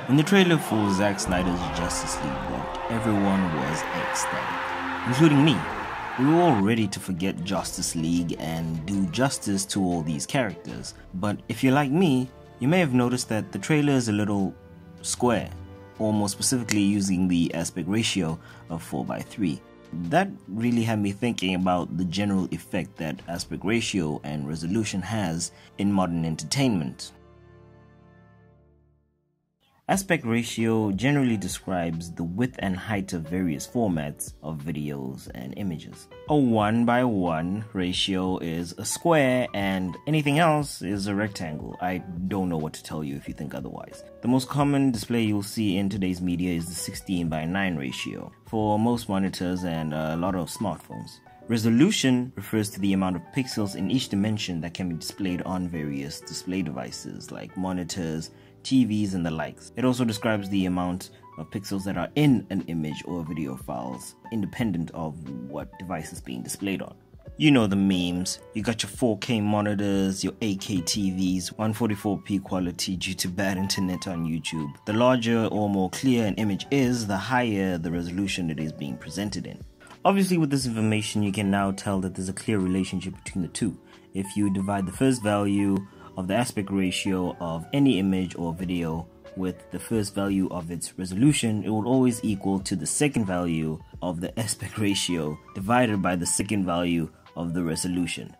When the trailer for Zack Snyder's Justice League dropped, everyone was ecstatic, including me. We were all ready to forget Justice League and do justice to all these characters, but if you're like me, you may have noticed that the trailer is a little square, or more specifically using the aspect ratio of 4:3. That really had me thinking about the general effect that aspect ratio and resolution has in modern entertainment. Aspect ratio generally describes the width and height of various formats of videos and images. A 1:1 ratio is a square and anything else is a rectangle. I don't know what to tell you if you think otherwise. The most common display you'll see in today's media is the 16:9 ratio for most monitors and a lot of smartphones. Resolution refers to the amount of pixels in each dimension that can be displayed on various display devices like monitors, TVs, and the likes. It also describes the amount of pixels that are in an image or video files, independent of what device is being displayed on. You know the memes. You got your 4K monitors, your 8K TVs, 144p quality due to bad internet on YouTube. The larger or more clear an image is, the higher the resolution it is being presented in. Obviously, with this information, you can now tell that there's a clear relationship between the two. If you divide the first value of the aspect ratio of any image or video with the first value of its resolution, it will always equal to the second value of the aspect ratio divided by the second value of the resolution.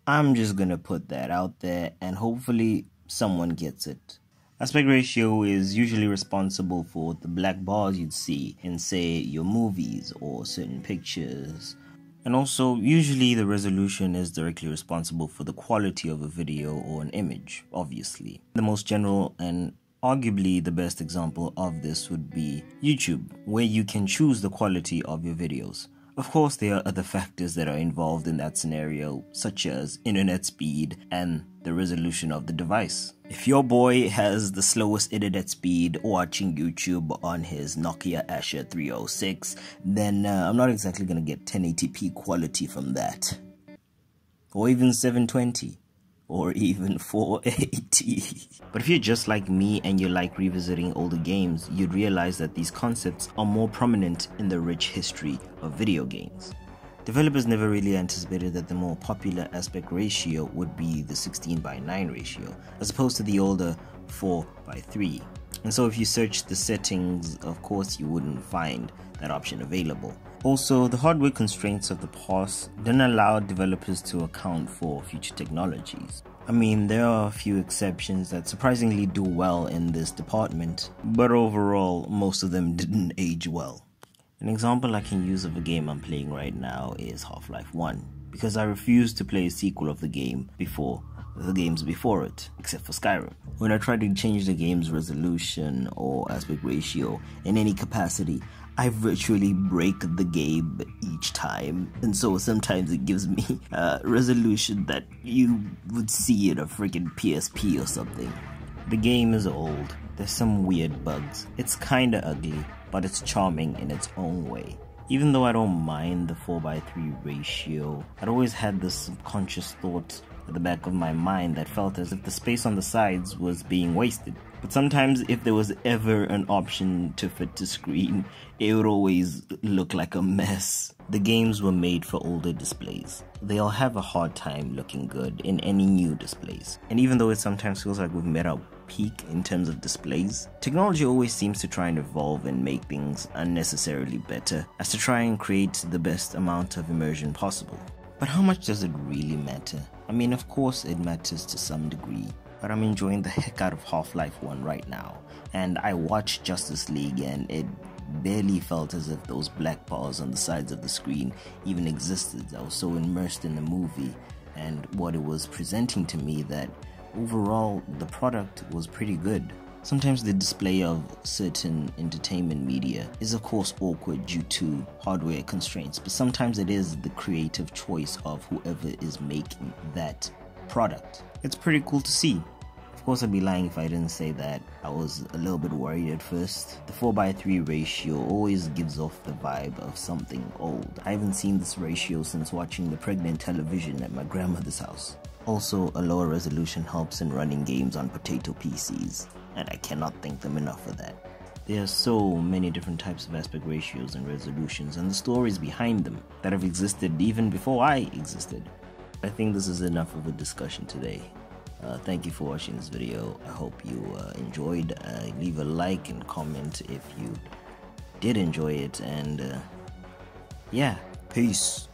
I'm just gonna put that out there and hopefully someone gets it. Aspect ratio is usually responsible for the black bars you'd see in, say, your movies or certain pictures. And also, usually the resolution is directly responsible for the quality of a video or an image, obviously. The most general and arguably the best example of this would be YouTube, where you can choose the quality of your videos. Of course, there are other factors that are involved in that scenario, such as internet speed and the resolution of the device. If your boy has the slowest internet speed watching YouTube on his Nokia Asher 306, then I'm not exactly going to get 1080p quality from that. Or even 720. Or even 480. But if you're just like me and you like revisiting older games, you'd realize that these concepts are more prominent in the rich history of video games. Developers never really anticipated that the more popular aspect ratio would be the 16:9 ratio, as opposed to the older 4:3. And so if you search the settings, of course you wouldn't find that option available. Also, the hardware constraints of the past didn't allow developers to account for future technologies. I mean, there are a few exceptions that surprisingly do well in this department, but overall, most of them didn't age well. An example I can use of a game I'm playing right now is Half-Life 1, because I refused to play a sequel of the game before the games before it, except for Skyrim. When I try to change the game's resolution or aspect ratio in any capacity, I virtually break the game each time, and so sometimes it gives me a resolution that you would see in a freaking PSP or something. The game is old, there's some weird bugs, it's kinda ugly, but it's charming in its own way. Even though I don't mind the 4:3 ratio, I'd always had this subconscious thought at the back of my mind that felt as if the space on the sides was being wasted. But sometimes if there was ever an option to fit the screen, it would always look like a mess. The games were made for older displays. They'll have a hard time looking good in any new displays. And even though it sometimes feels like we've met our peak in terms of displays, technology always seems to try and evolve and make things unnecessarily better, as to try and create the best amount of immersion possible. But how much does it really matter? I mean, of course it matters to some degree, but I'm enjoying the heck out of Half-Life 1 right now. And I watched Justice League and it barely felt as if those black bars on the sides of the screen even existed. I was so immersed in the movie and what it was presenting to me that overall the product was pretty good. Sometimes the display of certain entertainment media is of course awkward due to hardware constraints, but sometimes it is the creative choice of whoever is making that product. It's pretty cool to see. Of course, I'd be lying if I didn't say that I was a little bit worried at first. The 4:3 ratio always gives off the vibe of something old. I haven't seen this ratio since watching the pregnant television at my grandmother's house. Also, a lower resolution helps in running games on potato PCs. and I cannot thank them enough for that. There are so many different types of aspect ratios and resolutions, and the stories behind them that have existed even before I existed. I think this is enough of a discussion today. Thank you for watching this video. I hope you enjoyed. Leave a like and comment if you did enjoy it, and yeah, peace.